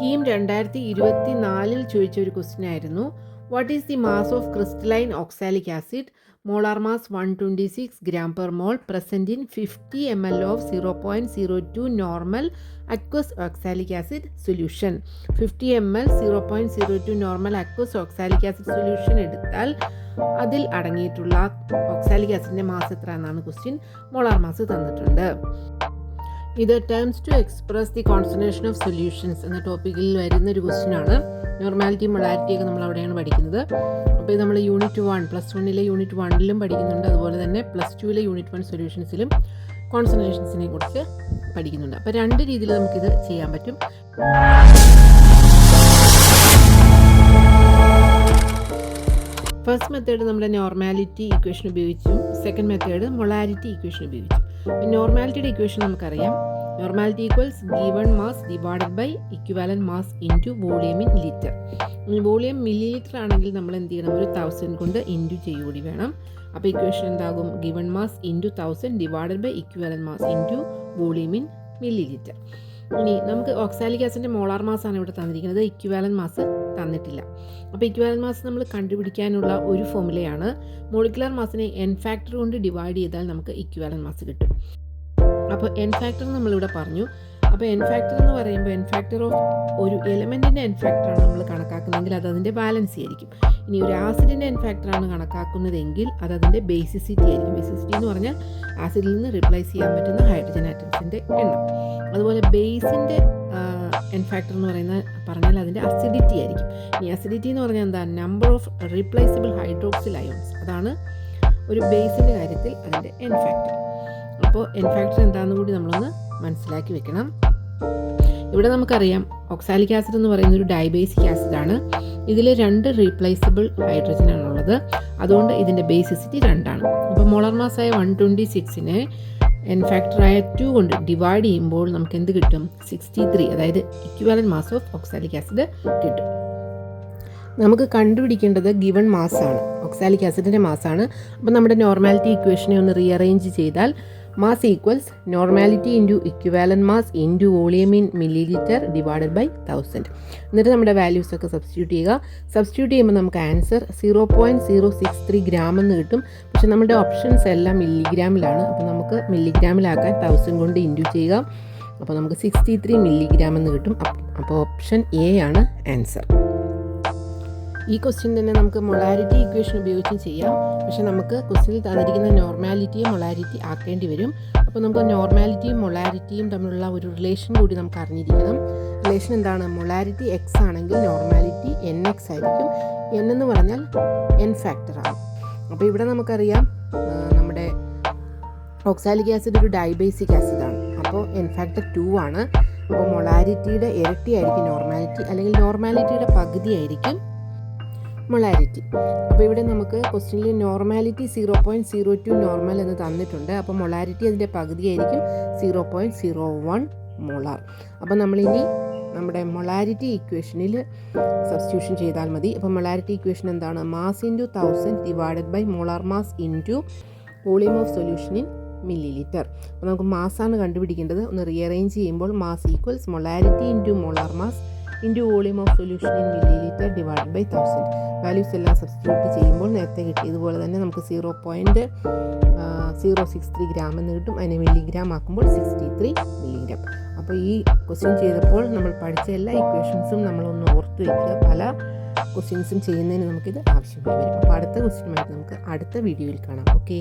കീം 2024 ചോദിച്ച ഒരു ക്വസ്റ്റ്യൻ ആയിരുന്നു. What is the mass of crystalline oxalic acid? Molar mass 126 gram per mole, present in 50 ml of 0.02 normal aqueous oxalic acid solution. 50 ml 0.02 normal aqueous oxalic acid solution എടുത്താൽ അതിൽ അടങ്ങിയിട്ടുള്ള oxalic ആസിഡിൻ്റെ mass എത്ര എന്നാണ് question. Molar mass തന്നിട്ടുണ്ട്. ഇത് terms to express the concentration of solutions എന്ന ടോപ്പിക്കിൽ വരുന്നൊരു ക്വസ്റ്റ്യൻ ആണ്. നോർമാലിറ്റി മൊളാരിറ്റി ഒക്കെ നമ്മൾ അവിടെയാണ് പഠിക്കുന്നത്. അപ്പോൾ ഇത് നമ്മൾ യൂണിറ്റ് 1 +1 യൂണിറ്റ് 1 പഠിക്കുന്നുണ്ട്. അതുപോലെ തന്നെ +2 യൂണിറ്റ് 1 സൊല്യൂഷൻസിലും കോൺസെൻട്രേഷൻസിനെ കുറിച്ച് പഠിക്കുന്നുണ്ട്. അപ്പോൾ രണ്ട് രീതിയിൽ നമുക്കിത് ചെയ്യാൻ പറ്റും. ഫസ്റ്റ് മെത്തേഡ് നമ്മുടെ നോർമാലിറ്റി ഇക്വേഷൻ ഉപയോഗിച്ചും സെക്കൻഡ് മെത്തേഡ് മൊളാരിറ്റി ഇക്വേഷൻ ഉപയോഗിച്ചും. നോർമാലിറ്റിയുടെ ഇക്വേഷൻ നമുക്കറിയാം. Normality equals given mass divided by equivalent mass into volume in litre. Volume millilitre ആണെങ്കിൽ നമ്മൾ എന്ത് ചെയ്യണം? ഒരു 1000 കൊണ്ട് ഇൻറ്റു ചെയ്യുകൂടി വേണം. അപ്പോൾ ഇക്വേഷൻ എന്താകും? Given mass into 1000 divided by equivalent mass into volume in millilitre. ഇനി നമുക്ക് ഓക്സാലിക് ആസിഡിൻ്റെ മോളാർ മാസാണ് ഇവിടെ തന്നിരിക്കുന്നത്. ഇക്വിവാലൻറ്റ് മാസ് തന്നിട്ടില്ല. അപ്പോൾ ഇക്വിവാലൻറ്റ് മാസ് നമ്മൾ കണ്ടുപിടിക്കാനുള്ള ഒരു ഫോർമുലയാണ്. മോളിക്കുലർ മാസിനെ എൻ ഫാക്ടർ കൊണ്ട് ഡിവൈഡ് ചെയ്താൽ നമുക്ക് ഇക്വിവാലൻറ്റ് മാസ് കിട്ടും. അപ്പോൾ എൻ ഫാക്ടർ നമ്മളിവിടെ പറഞ്ഞു. അപ്പോൾ എൻ ഫാക്ടർ എന്ന് പറയുമ്പോൾ എൻ ഫാക്ടർ ഓഫ് ഒരു എലമെൻറ്റിൻ്റെ എൻ ഫാക്ടറാണ് നമ്മൾ കണക്കാക്കുന്നതെങ്കിൽ അത് അതിൻ്റെ ബാലൻസി ആയിരിക്കും. ഇനി ഒരു ആസിഡിൻ്റെ എൻ ഫാക്ടറാണ് കണക്കാക്കുന്നതെങ്കിൽ അത് അതിൻ്റെ ബേസിസിറ്റി ആയിരിക്കും. ബേസിസിറ്റി എന്ന് പറഞ്ഞാൽ ആസിഡിൽ നിന്ന് റിപ്ലേസ് ചെയ്യാൻ പറ്റുന്ന ഹൈഡ്രജൻ ആറ്റംസിൻ്റെ എണ്ണം. അതുപോലെ ബേസിൻ്റെ എൻ ഫാക്ടർ എന്ന് പറഞ്ഞാൽ അതിൻ്റെ അസിഡിറ്റി ആയിരിക്കും. ഈ അസിഡിറ്റി എന്ന് പറഞ്ഞാൽ എന്താ? Number of replaceable hydroxyl ions. അതാണ് ഒരു ബേസിൻ്റെ കാര്യത്തിൽ അതിൻ്റെ എൻ ഫാക്ടർ. അപ്പോൾ എൻ ഫാക്ടർ എന്താണെന്ന് കൂടി നമ്മളൊന്ന് മനസ്സിലാക്കി വെക്കണം. ഇവിടെ നമുക്കറിയാം ഓക്സാലിക് ആസിഡ് എന്ന് പറയുന്ന ഒരു ഡൈബേസിക് ആസിഡാണ്. ഇതിൽ 2 റീപ്ലേസബിൾ ഹൈഡ്രജൻ ആണുള്ളത്. അതുകൊണ്ട് ഇതിൻ്റെ ബേസിസിറ്റി 2 ആണ്. അപ്പോൾ മോളാർ മാസായ 126നെ എൻ ഫാക്ടറായ 2 കൊണ്ട് ഡിവൈഡ് ചെയ്യുമ്പോൾ നമുക്ക് എന്ത് കിട്ടും? 63, അതായത് ഇക്വിവാലൻറ്റ് മാസ് ഓഫ് ഓക്സാലിക് ആസിഡ് കിട്ടും. നമുക്ക് കണ്ടുപിടിക്കേണ്ടത് ഗിവൺ മാസാണ്, ഓക്സാലിക് ആസിഡിൻ്റെ മാസാണ്. അപ്പോൾ നമ്മുടെ നോർമാലിറ്റി ഇക്വേഷനെ ഒന്ന് റീഅറേഞ്ച് ചെയ്താൽ mass equals normality into equivalent mass into volume in millilitre divided by 1000. എന്നിട്ട് നമ്മുടെ വാല്യൂസ് ഒക്കെ സബ്സ്റ്റിറ്റ്യൂട്ട് ചെയ്യുക. സബ്സ്റ്റിറ്റ്യൂട്ട് ചെയ്യുമ്പോൾ നമുക്ക് ആൻസർ 0.063 gram എന്ന് കിട്ടും. പക്ഷേ നമ്മുടെ ഓപ്ഷൻസ് എല്ലാം മില്ലിഗ്രാമിലാണ്. അപ്പോൾ നമുക്ക് മില്ലിഗ്രാമിലാക്കാൻ 1000 കൊണ്ട് ഇൻറ്റു ചെയ്യുക. അപ്പോൾ നമുക്ക് 63 milligram എന്ന് കിട്ടും. അപ്പോൾ ഓപ്ഷൻ എ ആണ് ആൻസർ. ഈ ക്വസ്റ്റ്യൻ തന്നെ നമുക്ക് മൊളാരിറ്റി ഇക്വേഷൻ ഉപയോഗിച്ചും ചെയ്യാം. പക്ഷേ നമുക്ക് ക്വസ്റ്റ്യനിൽ തന്നിരിക്കുന്ന നോർമാലിറ്റിയും മൊളാരിറ്റി ആക്കേണ്ടി വരും. അപ്പോൾ നമുക്ക് നോർമാലിറ്റിയും മൊളാരിറ്റിയും തമ്മിലുള്ള ഒരു റിലേഷൻ കൂടി നമുക്ക് അറിഞ്ഞിരിക്കണം. റിലേഷൻ എന്താണ്? മൊളാരിറ്റി എക്സ് ആണെങ്കിൽ നോർമാലിറ്റി NX ആയിരിക്കും. എൻ എന്ന് പറഞ്ഞാൽ എൻ ഫാക്ടറാണ്. അപ്പോൾ ഇവിടെ നമുക്കറിയാം നമ്മുടെ ഓക്സാലിക് ആസിഡ് ഒരു ഡൈബേസിക് ആസിഡാണ്. അപ്പോൾ എൻ ഫാക്ടർ 2 ആണ്. അപ്പോൾ മൊളാരിറ്റിയുടെ ഇരട്ടി ആയിരിക്കും നോർമാലിറ്റി, അല്ലെങ്കിൽ നോർമാലിറ്റിയുടെ പകുതി ആയിരിക്കും മൊളാരിറ്റി. അപ്പോൾ ഇവിടെ നമുക്ക് ക്വസ്റ്റ്യനിൽ നോർമാലിറ്റി 0.02 നോർമൽ എന്ന് തന്നിട്ടുണ്ട്. അപ്പോൾ മൊളാരിറ്റി അതിൻ്റെ പകുതി ആയിരിക്കും 0.01 മോളാർ. അപ്പോൾ നമ്മളിനി നമ്മുടെ മൊളാരിറ്റി ഇക്വേഷനിൽ സബ്സ്റ്റിറ്റ്യൂഷൻ ചെയ്താൽ മതി. അപ്പോൾ മൊളാരിറ്റി ഇക്വേഷൻ എന്താണ്? Mass into 1000 divided by molar mass into volume of solution in millilitre. അപ്പോൾ നമുക്ക് മാസാണ് കണ്ടുപിടിക്കേണ്ടത്. ഒന്ന് റീഅറേഞ്ച് ചെയ്യുമ്പോൾ mass equals molarity into molar mass into volume of solution in millilitre divide by 1000. Values എല്ലാം substitute ചെയ്യുമ്പോൾ നേരത്തെ കിട്ടിയതുപോലെ തന്നെ നമുക്ക് 0.063 gram എന്ന് കിട്ടും. അതിനെ മില്ലിഗ്രാം ആക്കുമ്പോൾ 63 milligram. അപ്പോൾ ഈ ക്വസ്റ്റ്യൻ ചെയ്തപ്പോൾ നമ്മൾ പഠിച്ച എല്ലാ ഇക്വേഷൻസും നമ്മളൊന്ന് ഓർത്ത് വയ്ക്കുക. പല ക്വസ്റ്റ്യൻസും ചെയ്യുന്നതിന് നമുക്കിത് ആവശ്യമായി വരും. അപ്പോൾ അടുത്ത ക്വസ്റ്റ്യനുമായിട്ട് നമുക്ക് അടുത്ത വീഡിയോയിൽ കാണാം. ഓക്കെ.